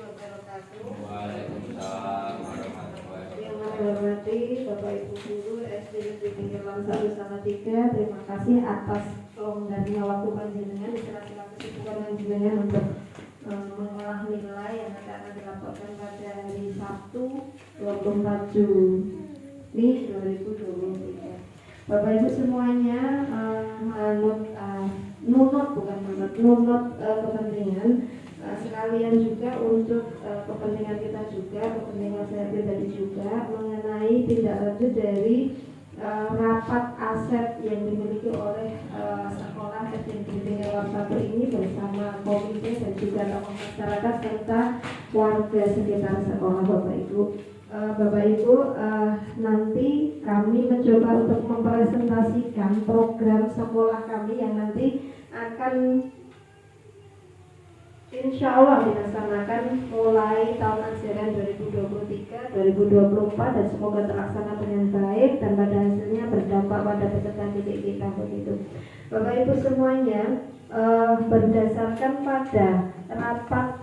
wabarakatuh. Waalaikumsalam warahmatullahi wabarakatuh. Yang saya hormati Bapak Ibu Guru SD Negeri Pinggirlam 1-3, terima kasih atas longgarnya waktu panjenengan di sela-sela kesibukan panjenengan untuk mengolah nilai yang akan dilaporkan pada hari Sabtu 24 Juni 2023. Bapak Ibu semuanya nunut kepentingan sekalian juga untuk kepentingan kita juga, kepentingan saya pribadi juga mengenai tindak lanjut dari rapat aset yang dimiliki oleh sekolah SD Negeri Pinggirlam 1 ini bersama komite dan juga tokoh masyarakat serta warga sekitar sekolah. Bapak Ibu, nanti kami mencoba untuk mempresentasikan program sekolah kami yang nanti akan insya Allah dilaksanakan mulai tahun ajaran 2023-2024 dan semoga terlaksana dengan baik dan pada hasilnya berdampak pada peserta didik kita begitu. Bapak Ibu semuanya, berdasarkan pada rapat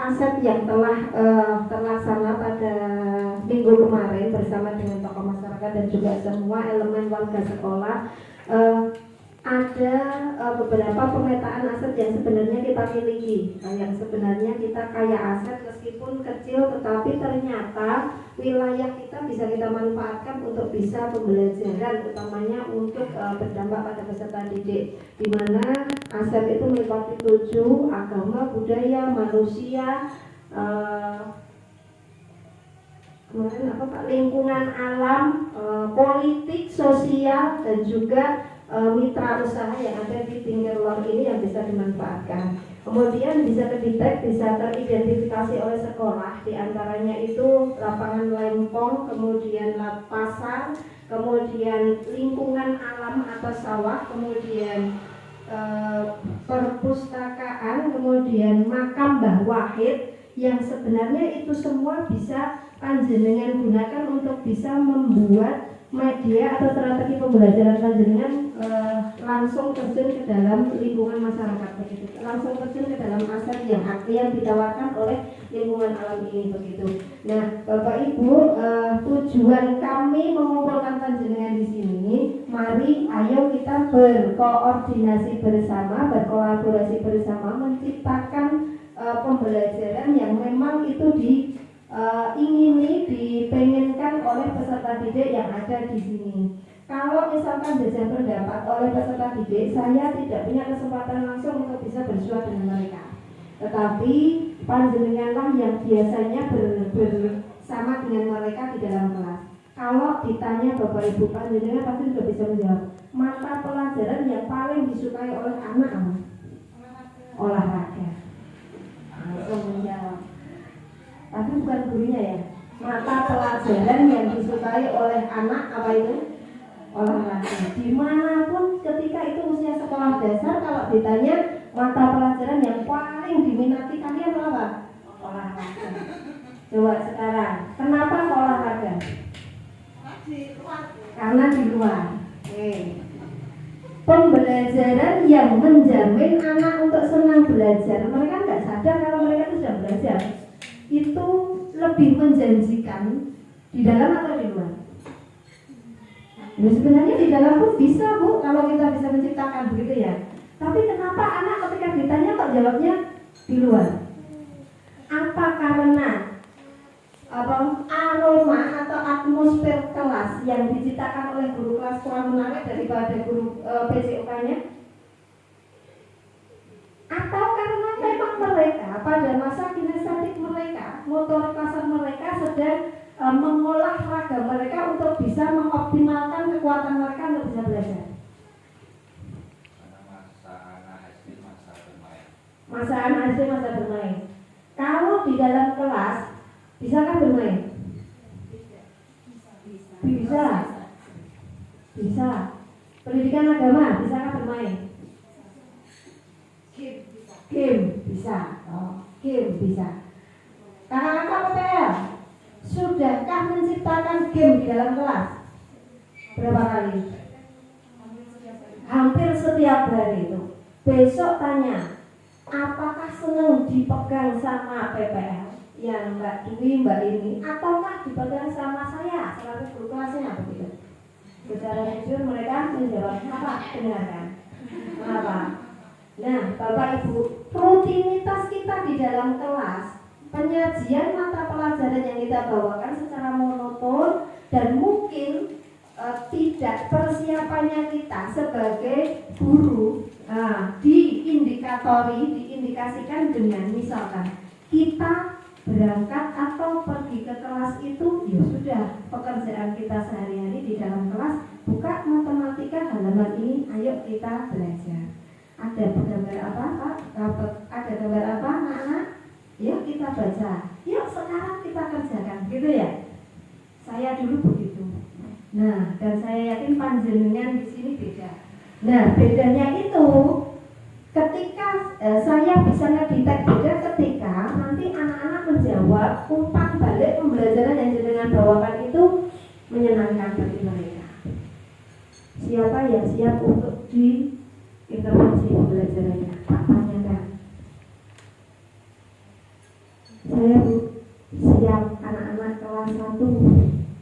aset yang telah terlaksana pada minggu kemarin bersama dengan tokoh masyarakat dan juga semua elemen warga sekolah, ada beberapa pemetaan aset yang sebenarnya kita miliki, yang sebenarnya kita kaya aset meskipun kecil, tetapi ternyata wilayah kita bisa kita manfaatkan untuk bisa pembelajaran, utamanya untuk berdampak pada peserta didik, di mana aset itu meliputi 7: agama, budaya, manusia, lingkungan alam, politik, sosial, dan juga mitra usaha yang ada di pinggir lor ini yang bisa dimanfaatkan. Kemudian bisa terdetek, bisa teridentifikasi oleh sekolah, diantaranya itu lapangan lempong, kemudian pasar, kemudian lingkungan alam atau sawah, kemudian perpustakaan, kemudian makam Mbah Wahid, yang sebenarnya itu semua bisa panjenengan gunakan untuk bisa membuat media atau strategi pembelajaran panjenengan langsung terjun ke dalam lingkungan masyarakat begitu, langsung terjun ke dalam aset yang ditawarkan oleh lingkungan alam ini begitu. Nah, Bapak Ibu, tujuan kami mengumpulkan panjenengan di sini, mari ayo kita berkoordinasi bersama, berkolaborasi bersama menciptakan pembelajaran yang memang itu ingini dipengenkan oleh peserta didik yang ada di sini. Kalau misalkan belajar pendapat oleh peserta didik, saya tidak punya kesempatan langsung untuk bisa bersua dengan mereka. Tetapi panjenenganlah yang biasanya bersama dengan mereka di dalam kelas. Kalau ditanya Bapak Ibu, panjenengan pasti sudah bisa menjawab. Mata pelajaran yang paling disukai oleh anak apa? Olahraga. Langsung menjawab. Tapi bukan gurunya ya. Mata pelajaran yang disukai oleh anak apa itu? Olahraga. Dimanapun ketika itu usia sekolah dasar, kalau ditanya mata pelajaran yang paling diminati kalian apa? Olahraga. Coba sekarang, kenapa olahraga? Karena di luar. Pembelajaran yang menjamin anak untuk senang belajar, mereka nggak sadar kalau mereka itu sudah belajar, itu lebih menjanjikan di dalam atau di luar? Ya, sebenarnya di dalam pun bisa Bu, kalau kita bisa menciptakan begitu ya. Tapi kenapa anak ketika ditanya kok jawabnya di luar? Apa karena aroma atau atmosfer kelas yang diciptakan oleh guru kelas kurang menarik daripada guru PJOK-nya? Atau karena memang mereka pada masa kinestetik mereka, motorik kasar mereka sedang mengolah raga mereka untuk bisa mengoptimalkan kekuatan mereka untuk bisa belajar? Masa anak SD masa bermain. Kalau di dalam kelas, bisakah bermain? Bisa. Bisa. Pendidikan agama, bisakah bermain? Game bisa. Game bisa. Kakak-kakak PPL, sudahkah menciptakan game di dalam kelas? Berapa kali? Hampir setiap hari itu. Besok tanya, apakah senang dipegang sama PPL yang Mbak Dwi, Mbak ini, ataukah dipegang sama saya selaku guru kelasnya begitu? Secara jujur mereka menjawab apa? Dengarkan. Apa? Nah, Bapak Ibu, rutinitas kita di dalam kelas, penyajian mata pelajaran yang kita bawakan secara monoton dan mungkin tidak persiapannya kita sebagai guru diindikasikan dengan misalkan kita berangkat atau pergi ke kelas itu ya sudah pekerjaan kita sehari-hari di dalam kelas buka matematika halaman ini, ayo kita belajar. Ada gambar apa Pak? Ada gambar apa anak-anak? Yuk kita baca. Yuk sekarang kita kerjakan, gitu ya. Saya dulu begitu. Nah, dan saya yakin panjenengan di sini beda. Nah, bedanya itu ketika saya bisa ngedetek beda ketika nanti anak-anak menjawab umpan balik pembelajaran yang jenengan bawakan itu menyenangkan bagi mereka. Siapa yang siap untuk diintervensi pembelajarannya? Tak tanyakan. Saya siap. Anak-anak kelas 1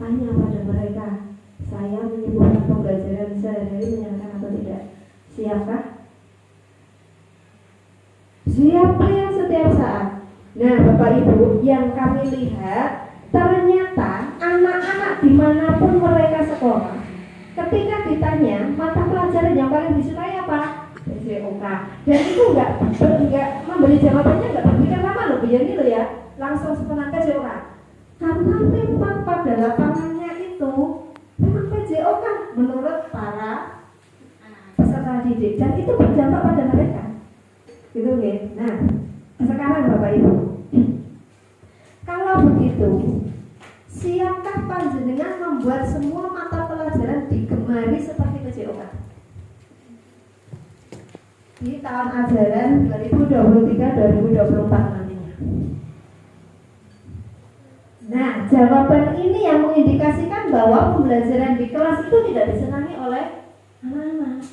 tanya pada mereka, saya menyebutkan pembelajaran sehari-hari menyenangkan atau tidak? Siapkah? Siap ya setiap saat. Nah Bapak Ibu, yang kami lihat ternyata anak-anak dimanapun mereka sekolah, ketika ditanya mata pelajaran yang paling disukai apa? PJOK. Dan itu enggak memberi jawabannya, enggak berpikir lama loh, begini loh ya, langsung sepenang PJOK. Karena memang pada lapangannya itu memang PJOK menurut para peserta didik dan itu berdampak pada mereka. Gitu ya. Nah, sekarang Bapak Ibu, kalau begitu, siapkah panjenengan membuat semua mata pelajaran digemari seperti PJOK? Di tahun ajaran 2023-2024 nantinya. Nah, jawaban ini yang mengindikasikan bahwa pembelajaran di kelas itu tidak disenangi oleh anak-anak.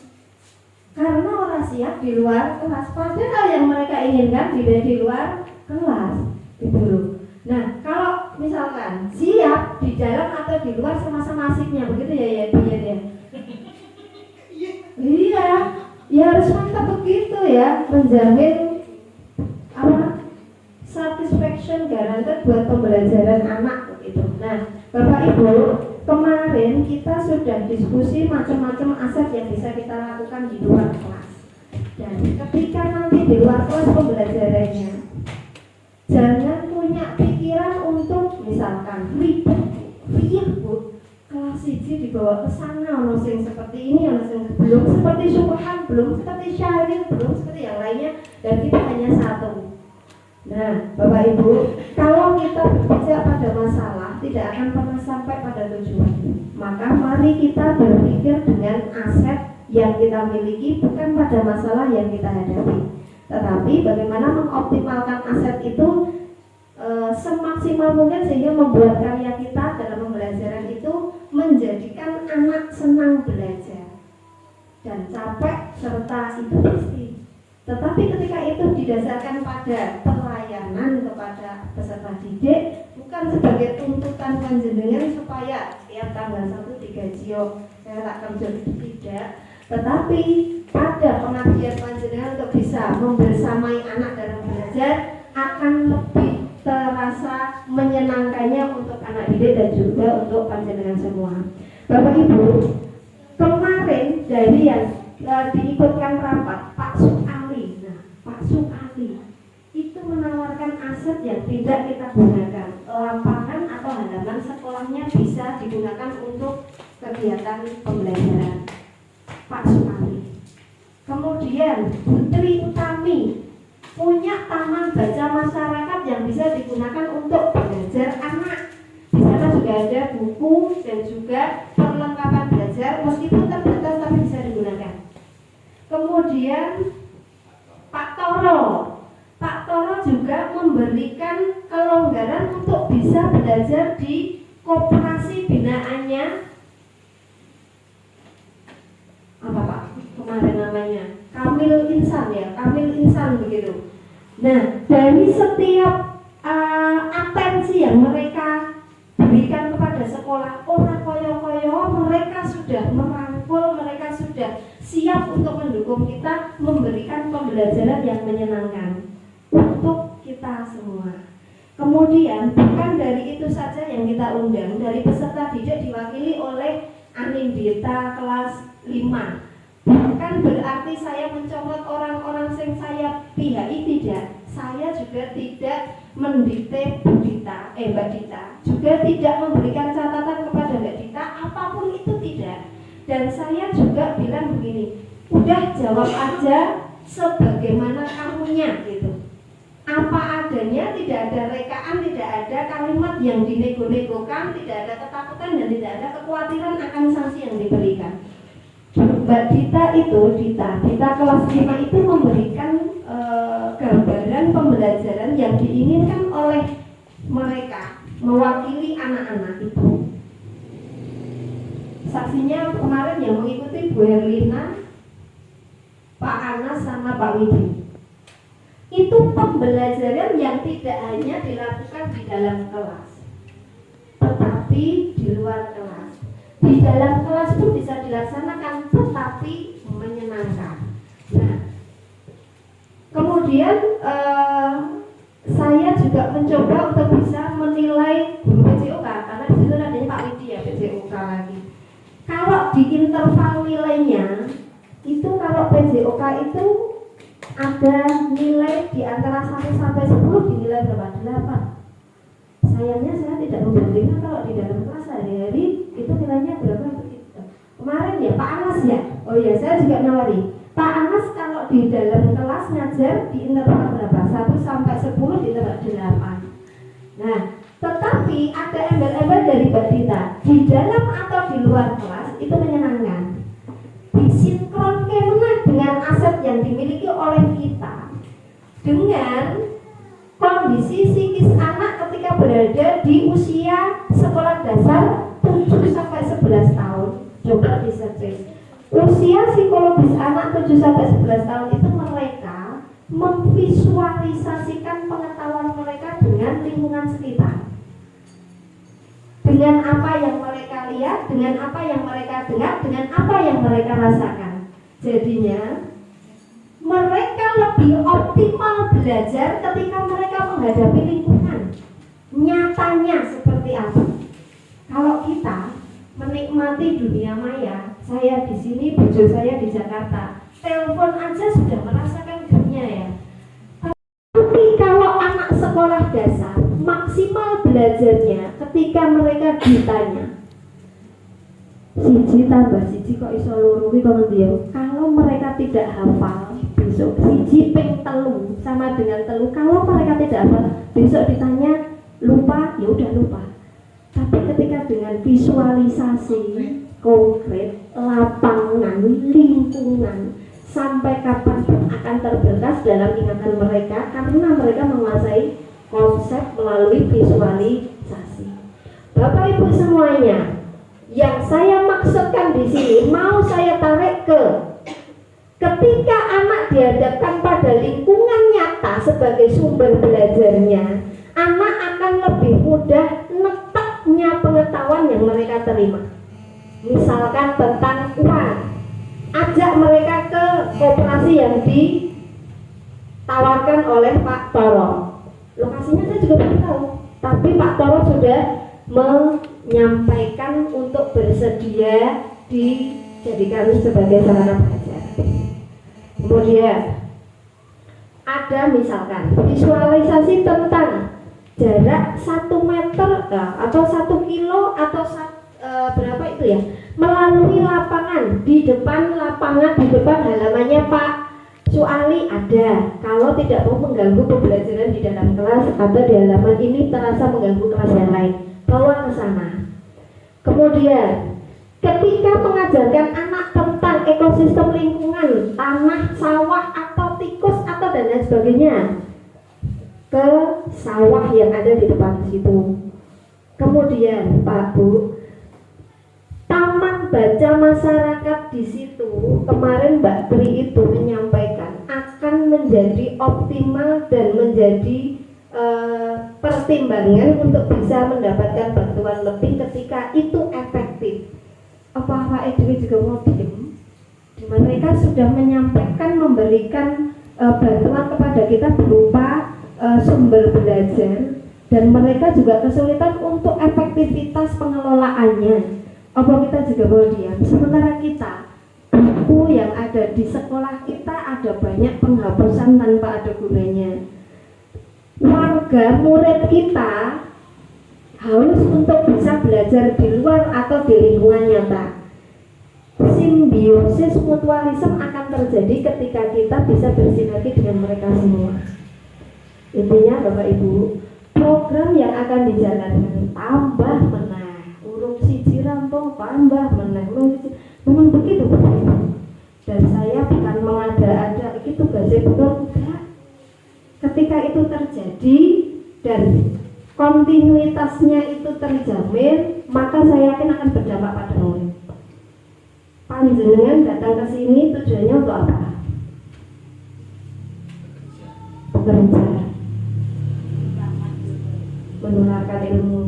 Karena orang siap di luar kelas, padahal yang mereka inginkan tidak di luar kelas, gitu. Nah, kalau misalkan siap di dalam atau di luar sama-sama asiknya, begitu ya Bian ya. Iya, ya harus mantap begitu ya, menjamin apa? Satisfaction guaranteed buat pembelajaran anak begitu. Nah, Bapak Ibu, kemarin kita sudah diskusi macam-macam aset yang bisa kita lakukan di luar kelas. Dan ketika nanti di luar kelas pembelajarannya, jangan punya pikiran untuk misalkan ribut kelas siji dibawa ke sana, ono sing seperti ini, ono sing belum seperti Subhan, belum seperti Syahrin, belum seperti yang lainnya, dan kita hanya satu. Nah, Bapak Ibu, kalau kita berpijak pada masalah tidak akan pernah sampai pada tujuan. Maka mari kita berpikir dengan aset yang kita miliki, bukan pada masalah yang kita hadapi, tetapi bagaimana mengoptimalkan aset itu semaksimal mungkin sehingga membuat karya kita dalam pembelajaran itu menjadikan anak senang belajar dan capek serta itu pasti. Tetapi ketika itu didasarkan pada pelayanan kepada peserta didik, bukan sebagai tuntutan panjenengan supaya setiap tanggal 1 digaji saya tak kerja, tidak, tetapi pada pengabdian panjenengan untuk bisa membersamai anak dalam belajar akan lebih terasa menyenangkannya untuk anak didik dan juga untuk panjenengan semua. Bapak Ibu, kemarin dari yang diikutkan rapat Pak Sukali, Pak Sukali itu menawarkan aset yang tidak kita gunakan, lapangan atau halaman sekolahnya bisa digunakan untuk kegiatan pembelajaran. Pak Sukali. Kemudian Putri Utami punya taman baca masyarakat yang bisa digunakan untuk belajar anak. Di sana juga ada buku dan juga perlengkapan belajar meskipun terbatas tapi bisa digunakan. Kemudian Pak Toro juga memberikan kelonggaran untuk bisa belajar di koperasi binaannya apa Pak? Kemarin namanya Kamil Insan ya, Kamil Insan begitu. Nah, dari setiap atensi yang mereka berikan kepada sekolah, orang koyo-koyo mereka sudah merangkul, mereka sudah siap untuk mendukung kita, memberikan pembelajaran yang menyenangkan untuk kita semua. Kemudian bukan dari itu saja yang kita undang, dari peserta didik diwakili oleh Anindita kelas 5. Bukan berarti saya mencomot orang-orang yang saya pihaki, tidak. Saya juga tidak mendikte Mbak Dita, juga tidak memberikan catatan kepada Mbak Dita, apapun itu tidak. Dan saya juga bilang begini, udah jawab aja sebagaimana kamunya gitu. Apa adanya, tidak ada rekaan, tidak ada kalimat yang dinego-negokan, tidak ada ketakutan dan tidak ada kekhawatiran akan sanksi yang diberikan. Mbak Dita itu, Dita kelas 5 itu memberikan gambaran pembelajaran yang diinginkan oleh mereka, mewakili anak-anak itu. Saksinya kemarin yang mengikuti Bu Herlina, Pak Anas sama Pak Widi. Itu pembelajaran yang tidak hanya dilakukan di dalam kelas, tetapi di luar kelas. Di dalam kelas pun bisa dilaksanakan, tetapi menyenangkan. Nah, kemudian saya juga mencoba untuk bisa menilai guru PJOK, karena di situ adanya Pak Widi ya, PJOK lagi. Kalau di interval nilainya itu, kalau PJOK itu ada nilai di antara 1 sampai 10, dinilai berapa? 8. Sayangnya saya tidak membandingkan kalau di dalam kelas sehari-hari itu nilainya berapa begitu. Kemarin ya Pak Anas ya, oh ya saya juga nawari Pak Anas, kalau di dalam kelas ngajar di interval berapa? 1 sampai 10, di interval 8. Nah, tetapi ada embel-embel dari Mbak Dita, di dalam atau di luar kelas itu menyenangkan. Disinkronkan dengan aset yang dimiliki oleh kita, dengan kondisi psikis anak ketika berada di usia sekolah dasar 7 sampai 11 tahun. Coba disearch. Usia psikologis anak 7 sampai 11 tahun itu mereka memvisualisasikan pengetahuan mereka dengan lingkungan sekitar. Dengan apa yang mereka lihat, dengan apa yang mereka dengar, dengan apa yang mereka rasakan. Jadinya mereka lebih optimal belajar ketika mereka menghadapi lingkungan nyatanya seperti apa. Kalau kita menikmati dunia maya, saya di sini, bojo saya di Jakarta, telepon aja sudah merasakan dunia ya. Tapi kalau anak sekolah dasar, maksimal belajarnya ketika mereka ditanya siji tambah siji kok iso loro ki kok ngendi. Kalau mereka tidak hafal, besok siji ping telu sama dengan telu. Kalau mereka tidak hafal, besok ditanya lupa, ya udah lupa. Tapi ketika dengan visualisasi konkret, lapangan, lingkungan, sampai kapan akan terberkas dalam ingatan mereka karena mereka menguasai konsep melalui visualisasi. Bapak Ibu semuanya, yang saya maksudkan di sini mau saya tarik ke ketika anak dihadapkan pada lingkungan nyata sebagai sumber belajarnya, anak akan lebih mudah netaknya pengetahuan yang mereka terima. Misalkan tentang uang, ajak mereka ke koperasi yang ditawarkan oleh Pak Toro. Lokasinya saya juga belum tahu, tapi Pak Toro sudah menyampaikan untuk bersedia dijadikan sebagai sarana belajar. Kemudian ada misalkan visualisasi tentang jarak 1 meter atau 1 kilo atau berapa itu ya, melalui lapangan, di depan lapangan, di depan halamannya Pak Suali ada. Kalau tidak mau mengganggu pembelajaran di dalam kelas atau di halaman ini terasa mengganggu kelas yang lain, bawa ke sana. Kemudian ketika mengajarkan anak tentang ekosistem lingkungan, tanah, sawah atau tikus atau dan lain sebagainya, ke sawah yang ada di depan situ. Kemudian Pak Bu, taman baca masyarakat di situ, kemarin Mbak Tri itu menyampaikan akan menjadi optimal dan menjadi pertimbangan untuk bisa mendapatkan bantuan lebih ketika itu efektif. Apa itu juga mau diem? Dimana mereka sudah menyampaikan, memberikan bantuan kepada kita berupa sumber belajar, dan mereka juga kesulitan untuk efektivitas pengelolaannya. Apa kita juga mau diam? Sementara kita, buku yang ada di sekolah kita ada banyak penghapusan tanpa ada gunanya. Warga murid kita harus untuk bisa belajar di luar atau di lingkungan nyata. Simbiosis mutualisme akan terjadi ketika kita bisa bersinergi dengan mereka semua. Intinya Bapak Ibu, program yang akan dijalankan tambah menah, urut siji rampung tambah menah, memang begitu Bapak Ibu. Dan saya bukan mengada-ada itu tugasnya betul, enggak. Ketika itu terjadi dan kontinuitasnya itu terjamin, maka saya yakin akan berdampak pada murid. Panjenengan datang ke sini tujuannya untuk apa? Bekerja, menularkan ilmu.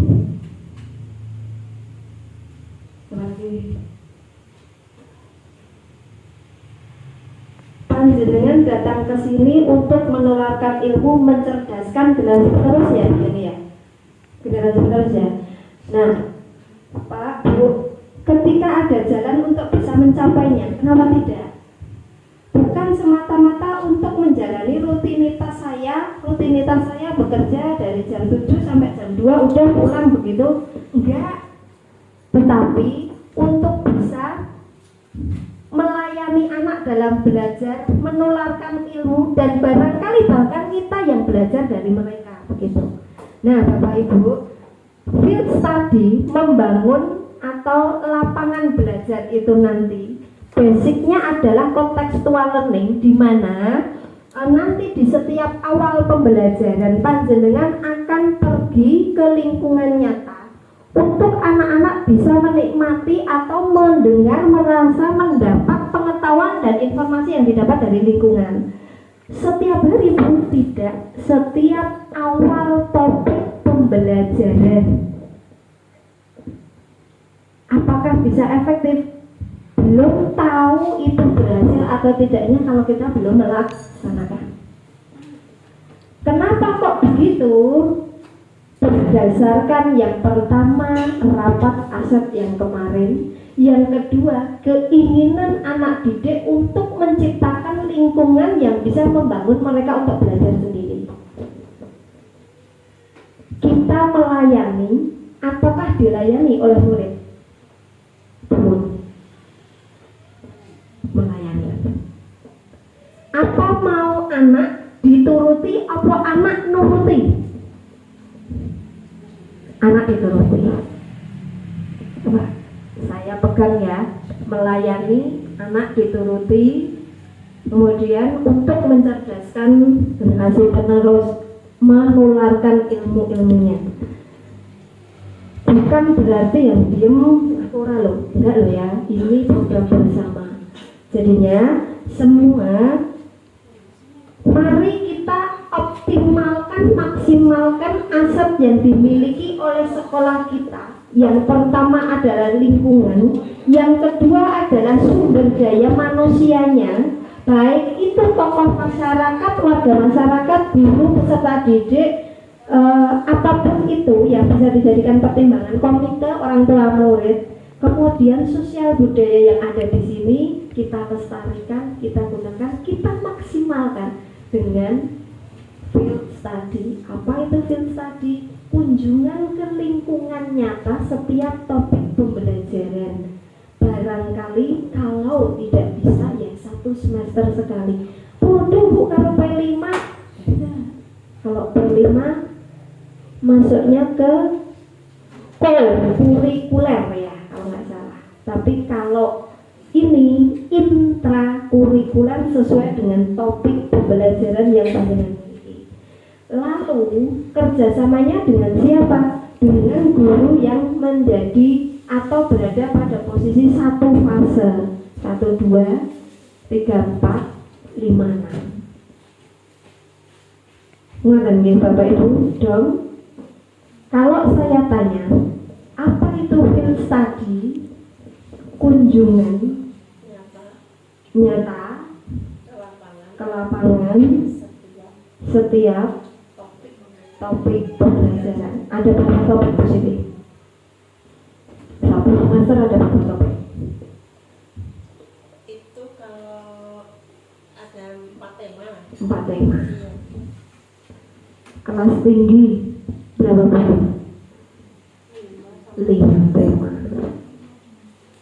Panjenengan datang ke sini untuk menularkan ilmu, mencerdaskan generasi penerus ya, ini ya, generasi penerus ya. Nah, Pak Bu, ketika ada jalan untuk bisa mencapainya, kenapa tidak? Bukan semata-mata untuk menjalani rutinitas saya bekerja dari jam 7 sampai jam 2 udah pulang begitu, enggak. Tetapi untuk bisa melayani anak dalam belajar, menularkan ilmu, dan barangkali bahkan kita yang belajar dari mereka begitu. Nah Bapak Ibu, field study membangun atau lapangan belajar itu nanti basicnya adalah contextual learning, di mana nanti di setiap awal pembelajaran panjenengan akan pergi ke lingkungan nyata untuk anak-anak bisa menikmati atau mendengar, merasa, mendapat pengetahuan dan informasi yang didapat dari lingkungan. Setiap hari pun tidak, setiap awal topik pembelajaran. Apakah bisa efektif? Belum tahu itu berhasil atau tidaknya kalau kita belum melaksanakan. Kenapa kok begitu? Berdasarkan yang pertama, rapat aset yang kemarin, yang kedua, keinginan anak didik untuk menciptakan lingkungan yang bisa membangun mereka untuk belajar sendiri. Kita melayani, ataukah dilayani oleh murid? Belum. Melayani. Apa mau anak dituruti, apa anak nuruti? Anak dituruti. Coba saya pegang ya, melayani, anak dituruti, kemudian untuk mencerdaskan generasi penerus, menularkan ilmu-ilmunya. Bukan berarti yang diem ora loh, enggak loh ya, ini program bersama. Jadinya semua mari kita optimalkan, maksimalkan aset yang dimiliki oleh sekolah kita. Yang pertama adalah lingkungan, yang kedua adalah sumber daya manusianya, baik itu tokoh masyarakat, warga masyarakat, guru, peserta didik, apapun itu yang bisa dijadikan pertimbangan, komite, orang tua murid. Kemudian sosial budaya yang ada di sini kita lestarikan, kita gunakan, kita maksimalkan dengan field study. Apa itu field study? Kunjungan ke lingkungan nyata setiap topik pembelajaran. Barangkali kalau tidak bisa ya 1 semester sekali. Waduh Bu, kalau P5 ya. Kalau P5 masuknya ke kurikuler ya kalau nggak salah. Tapi kalau ini intrakurikuler sesuai dengan topik pembelajaran yang panjenengan miliki. Lalu kerjasamanya dengan siapa? Dengan guru yang menjadi atau berada pada posisi 1 fase 1, 2, 3, 4, 5, 6. Ngoten nggih Bapak Ibu, dong. Kalau saya tanya, apa itu field study? Kunjungan nyata ke lapangan setiap topik pembelajaran. Ada berapa topik di sini? Satu semester ada berapa topik? Itu kalau ada 4 tema. 4 tema. Iya. Kelas tinggi berapa topik? 5 tema.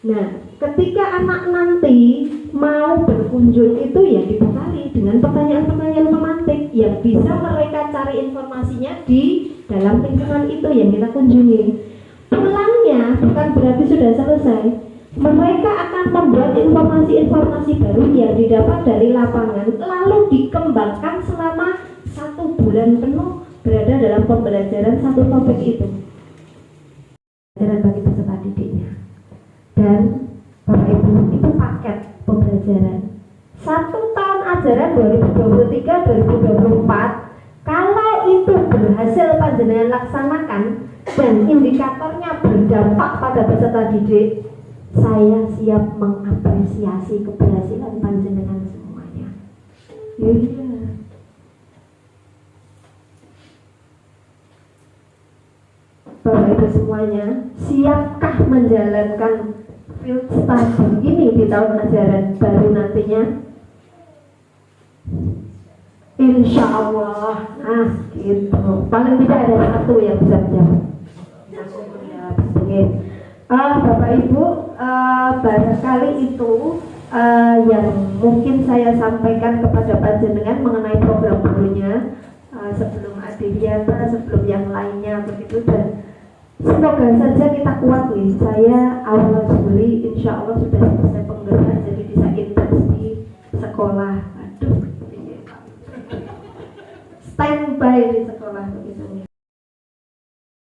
Nah, ketika anak nanti mau berkunjung itu ya dibekali dengan pertanyaan-pertanyaan pemantik yang bisa mereka cari informasinya di dalam lingkungan itu yang kita kunjungi. Pulangnya bukan berarti sudah selesai. Mereka akan membuat informasi-informasi baru yang didapat dari lapangan lalu dikembangkan selama 1 bulan penuh berada dalam pembelajaran satu topik itu. Pembelajaran bagi peserta didiknya. Dan Bapak Ibu, itu paket pembelajaran 1 tahun ajaran 2023-2024. Kalau itu berhasil panjenengan laksanakan dan indikatornya berdampak pada peserta didik, saya siap mengapresiasi keberhasilan panjenengan semuanya. Iya. Bapak Ibu semuanya, siapkah menjalankan field study ini di tahun ajaran baru nantinya? Insya Allah, gitu. Paling tidak ada satu yang bisa menjawab. Bapak Ibu, barangkali itu yang mungkin saya sampaikan kepada panjenengan mengenai program barunya sebelum Adiwiyata, sebelum yang lainnya begitu, dan semoga saja kita kuat nih. Saya awal Juli insya Allah sudah selesai penggerak, jadi bisa intens di sekolah. Aduh, standby di sekolah.